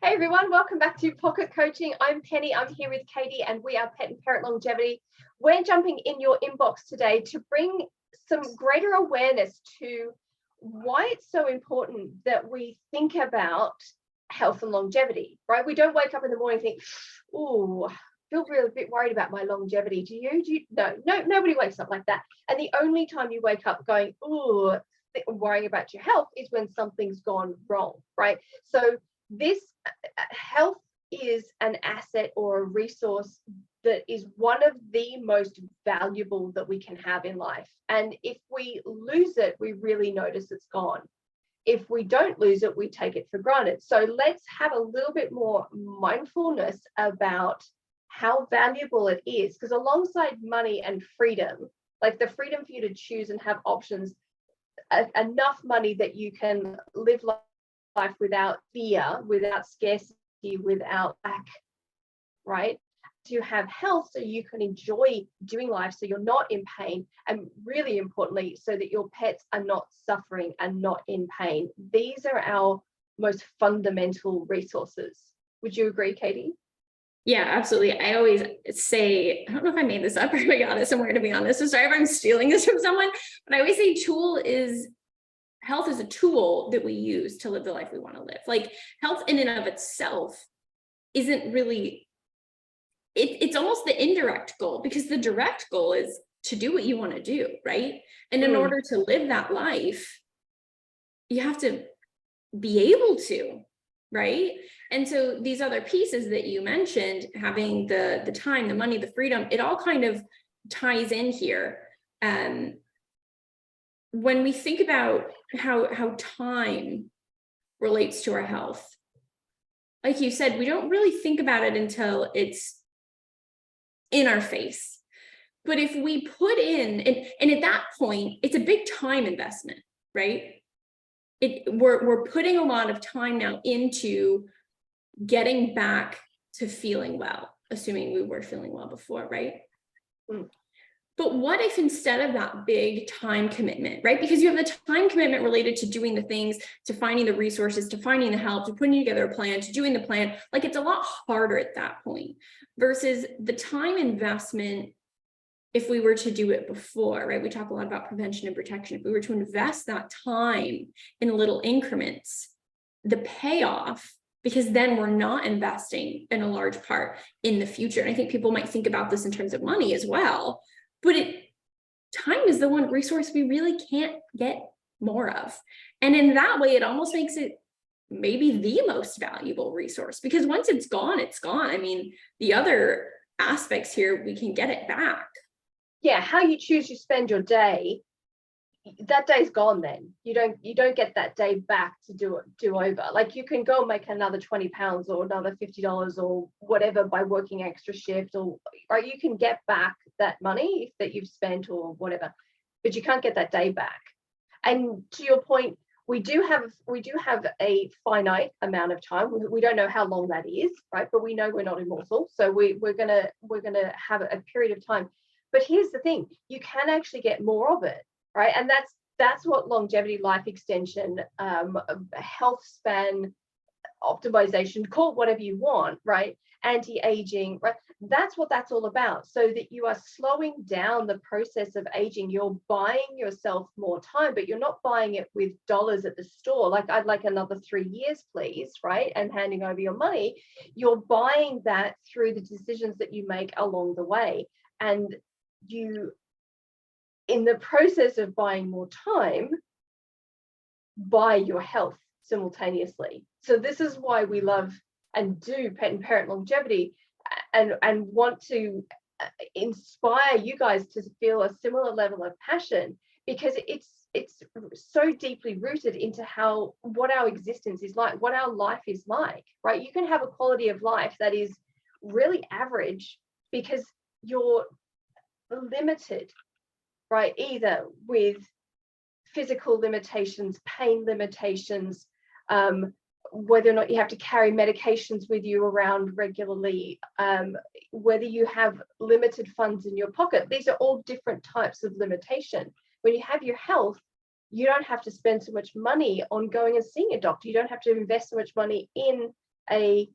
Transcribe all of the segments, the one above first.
Hey everyone, welcome back to Pocket Coaching. I'm Penny, I'm here with Katie, and we are Pet and Parent Longevity. We're jumping in your inbox today to bring some greater awareness to why it's so important that we think about health and longevity, right? We don't wake up in the morning and think, oh, I feel really a bit worried about my longevity. Do you? No, nobody wakes up like that. And the only time you wake up going, oh, worrying about your health is when something's gone wrong, right? So this health is an asset or a resource that is one of the most valuable that we can have in life. And if we lose it, we really notice it's gone. If we don't lose it, we take it for granted. So let's have a little bit more mindfulness about how valuable it is, because alongside money and freedom, like the freedom for you to choose and have options, enough money that you can live life without fear, without scarcity, without lack, right? To have health so you can enjoy doing life, so you're not in pain, and really importantly, so that your pets are not suffering and not in pain. These are our most fundamental resources. Would you agree, Katie? Yeah, absolutely. I always say, I don't know if I made this up or I got it somewhere, to be honest. So sorry if I'm stealing this from someone, but I always say health is a tool that we use to live the life we want to live. Like health in and of itself isn't really, it's almost the indirect goal, because the direct goal is to do what you want to do, right? And in order to live that life, you have to be able to, right? And so these other pieces that you mentioned, having the time, the money, the freedom, it all kind of ties in here. When we think about how time relates to our health, like you said, we don't really think about it until it's in our face. But if we put in, and at that point, it's a big time investment, right? We're putting a lot of time now into getting back to feeling well, assuming we were feeling well before, right? But what if instead of that big time commitment, right? Because you have the time commitment related to doing the things, to finding the resources, to finding the help, to putting together a plan, to doing the plan, like it's a lot harder at that point versus the time investment. If we were to do it before, right? We talk a lot about prevention and protection. If we were to invest that time in little increments, the payoff, because then we're not investing in a large part in the future. And I think people might think about this in terms of money as well, but time is the one resource we really can't get more of. And in that way, it almost makes it maybe the most valuable resource, because once it's gone, it's gone. I mean, the other aspects here, we can get it back. Yeah, how you choose to spend your day, that day's gone. Then you don't get that day back to do over. Like you can go and make another £20 or another $50 or whatever by working extra shift, or you can get back that money that you've spent or whatever, but you can't get that day back. And to your point, we do have a finite amount of time. We don't know how long that is, right? But we know we're not immortal, so we're gonna have a period of time. But here's the thing, you can actually get more of it, right? And that's what longevity, life extension, health span optimization, call it whatever you want, right? Anti-aging, right? That's what that's all about, so that you are slowing down the process of aging. You're buying yourself more time, but you're not buying it with dollars at the store, like I'd like another 3 years, please, right? And handing over your money. You're buying that through the decisions that you make along the way. And you, in the process of buying more time, buy your health simultaneously. So this is why we love and do Pet and Parent Longevity, and want to inspire you guys to feel a similar level of passion, because it's so deeply rooted into what our existence is like, what our life is like, right? You can have a quality of life that is really average because you're limited, right? Either with physical limitations, pain limitations, whether or not you have to carry medications with you around regularly, whether you have limited funds in your pocket. These are all different types of limitation. When you have your health, you don't have to spend so much money on going and seeing a doctor. You don't have to invest so much money in a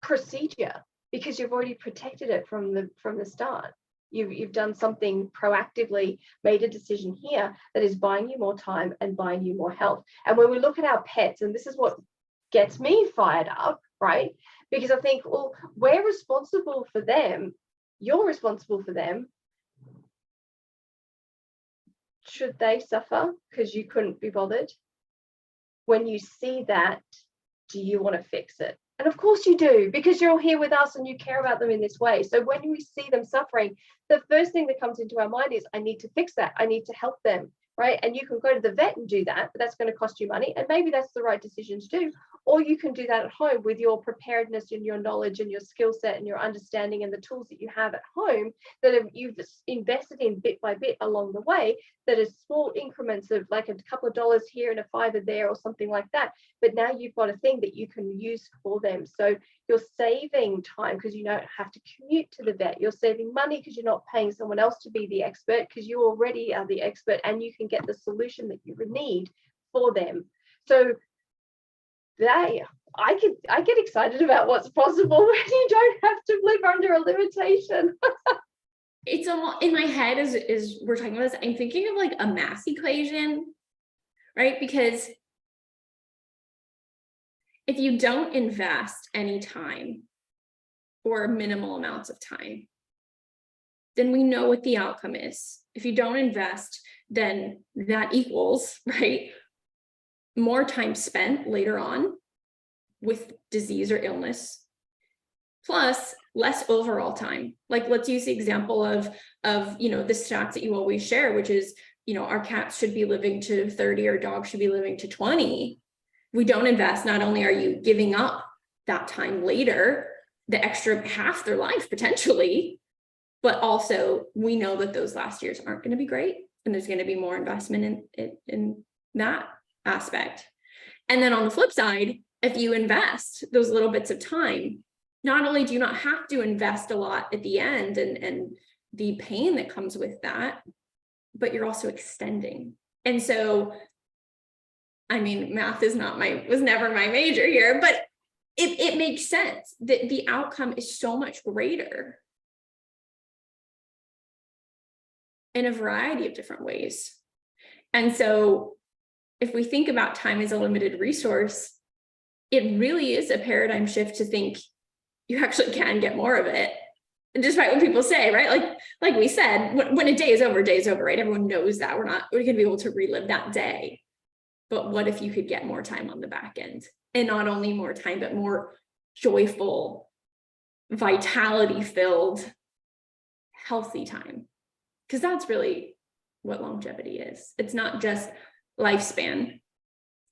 procedure because you've already protected it from the start. You've done something proactively, made a decision here that is buying you more time and buying you more health. And when we look at our pets, and this is what gets me fired up, right? Because I think, well, we're responsible for them. You're responsible for them. Should they suffer because you couldn't be bothered? When you see that, do you want to fix it? And of course you do, because you're all here with us and you care about them in this way. So when we see them suffering, the first thing that comes into our mind is, I need to fix that. I need to help them, right? And you can go to the vet and do that, but that's going to cost you money. And maybe that's the right decision to do. Or you can do that at home with your preparedness and your knowledge and your skill set and your understanding and the tools that you have at home that you've invested in bit by bit along the way, that is small increments of like a couple of dollars here and a $5 there or something like that. But now you've got a thing that you can use for them. So you're saving time because you don't have to commute to the vet. You're saving money because you're not paying someone else to be the expert, because you already are the expert and you can get the solution that you need for them. So I get excited about what's possible when you don't have to live under a limitation. It's in my head as we're talking about this, I'm thinking of like a math equation, right? Because if you don't invest any time or minimal amounts of time, then we know what the outcome is. If you don't invest, then that equals, right, more time spent later on with disease or illness, plus less overall time. Like, let's use the example of the stats that you always share, which is, our cats should be living to 30, our dog should be living to 20. We don't invest, not only are you giving up that time later, the extra half their life potentially, but also we know that those last years aren't going to be great, and there's going to be more investment in that aspect. And then on the flip side, if you invest those little bits of time, not only do you not have to invest a lot at the end and the pain that comes with that, but you're also extending. And so, I mean, math was never my major here, but it makes sense that the outcome is so much greater in a variety of different ways. And so if we think about time as a limited resource, it really is a paradigm shift to think you actually can get more of it. And despite what people say, right? Like we said, when a day is over, right? Everyone knows that we're going to be able to relive that day. But what if you could get more time on the back end? And not only more time, but more joyful, vitality-filled, healthy time. Because that's really what longevity is. It's not just lifespan.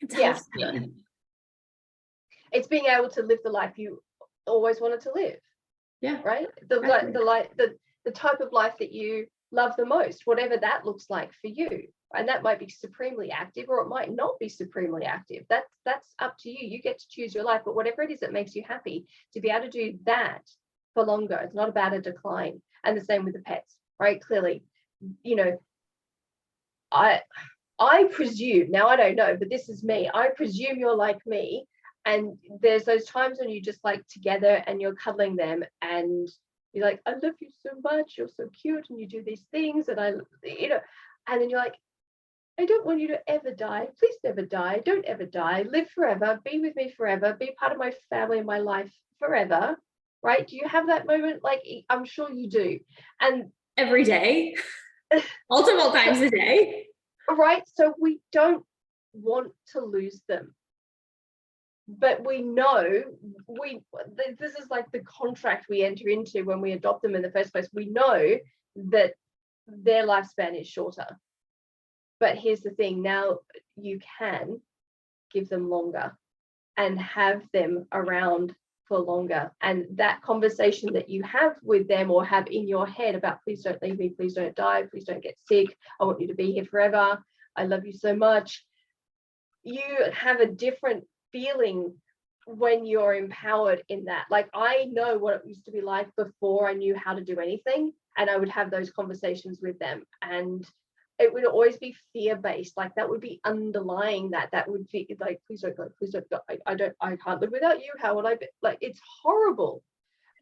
It's health span. It's being able to live the life you always wanted to live. Yeah. Right? The type of life that you love the most, whatever that looks like for you. And that might be supremely active, or it might not be supremely active. That's up to you. You get to choose your life, but whatever it is that makes you happy, to be able to do that for longer, it's not about a decline. And the same with the pets, right? Clearly, I presume, now I don't know, but this is me, I presume you're like me, and there's those times when you just like together and you're cuddling them and you're like, I love you so much, you're so cute, and you do these things, and and then you're like, I don't want you to ever die. Please never die. Don't ever die. Live forever. Be with me forever. Be part of my family and my life forever. Right? Do you have that moment? Like, I'm sure you do. And every day, multiple times a day. Right? So we don't want to lose them. But we know this is like the contract we enter into when we adopt them in the first place. We know that their lifespan is shorter. But here's the thing, now you can give them longer and have them around for longer. And that conversation that you have with them or have in your head about, please don't leave me, please don't die, please don't get sick, I want you to be here forever, I love you so much. You have a different feeling when you're empowered in that. Like, I know what it used to be like before I knew how to do anything, and I would have those conversations with them. And it would always be fear-based. Like that would be underlying that would be like, please don't go, please don't go. I can't live without you. How would I be? Like, it's horrible.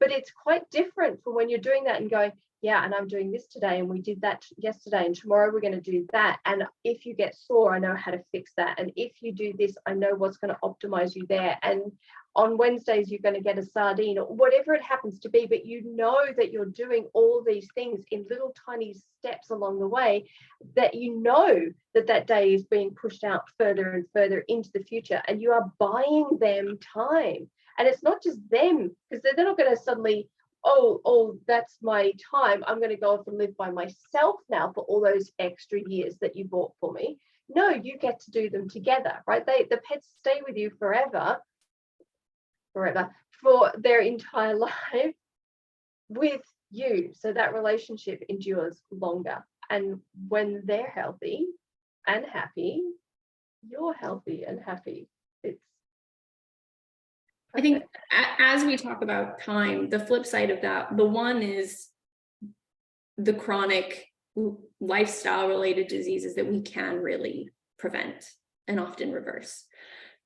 But it's quite different from when you're doing that and going, yeah, and I'm doing this today, and we did that yesterday, and tomorrow we're going to do that. And if you get sore, I know how to fix that. And if you do this, I know what's going to optimize you there. And on Wednesdays, you're going to get a sardine or whatever it happens to be. But you know that you're doing all these things in little tiny steps along the way, that you know that that day is being pushed out further and further into the future. And you are buying them time. And it's not just them, because they're not going to suddenly, oh, that's my time, I'm going to go off and live by myself now for all those extra years that you bought for me. No, you get to do them together, right? The pets stay with you forever, for their entire life with you. So that relationship endures longer. And when they're healthy and happy, you're healthy and happy. I think as we talk about time, the flip side of that, the one is the chronic lifestyle related diseases that we can really prevent and often reverse.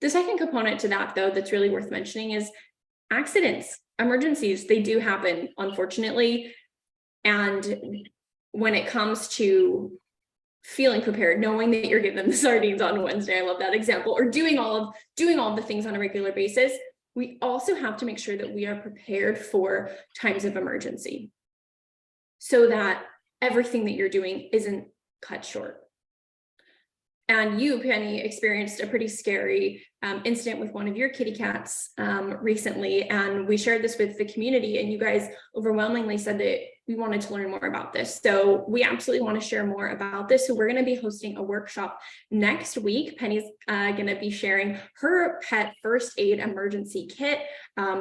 The second component to that, though, that's really worth mentioning is accidents, emergencies. They do happen, unfortunately. And when it comes to feeling prepared, knowing that you're given the sardines on Wednesday, I love that example, or doing all of the things on a regular basis, we also have to make sure that we are prepared for times of emergency so that everything that you're doing isn't cut short. And you, Penny, experienced a pretty scary incident with one of your kitty cats recently. And we shared this with the community, and you guys overwhelmingly said that we wanted to learn more about this. So we absolutely want to share more about this. So we're going to be hosting a workshop next week. Penny's going to be sharing her pet first aid emergency kit,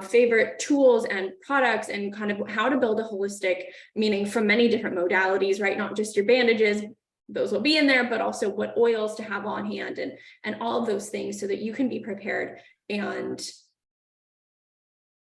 favorite tools and products, and kind of how to build a holistic, meaning from many different modalities, right? Not just your bandages, those will be in there, but also what oils to have on hand and all of those things so that you can be prepared and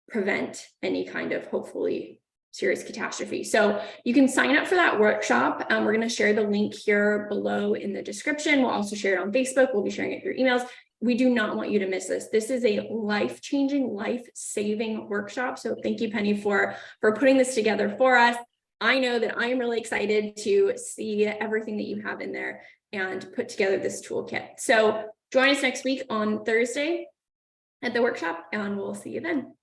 prevent any kind of, hopefully, serious catastrophe. So you can sign up for that workshop. We're going to share the link here below in the description. We'll also share it on Facebook. We'll be sharing it through emails. We do not want you to miss this. This is a life-changing, life-saving workshop. So thank you, Penny, for putting this together for us. I know that I am really excited to see everything that you have in there and put together this toolkit. So join us next week on Thursday at the workshop, and we'll see you then.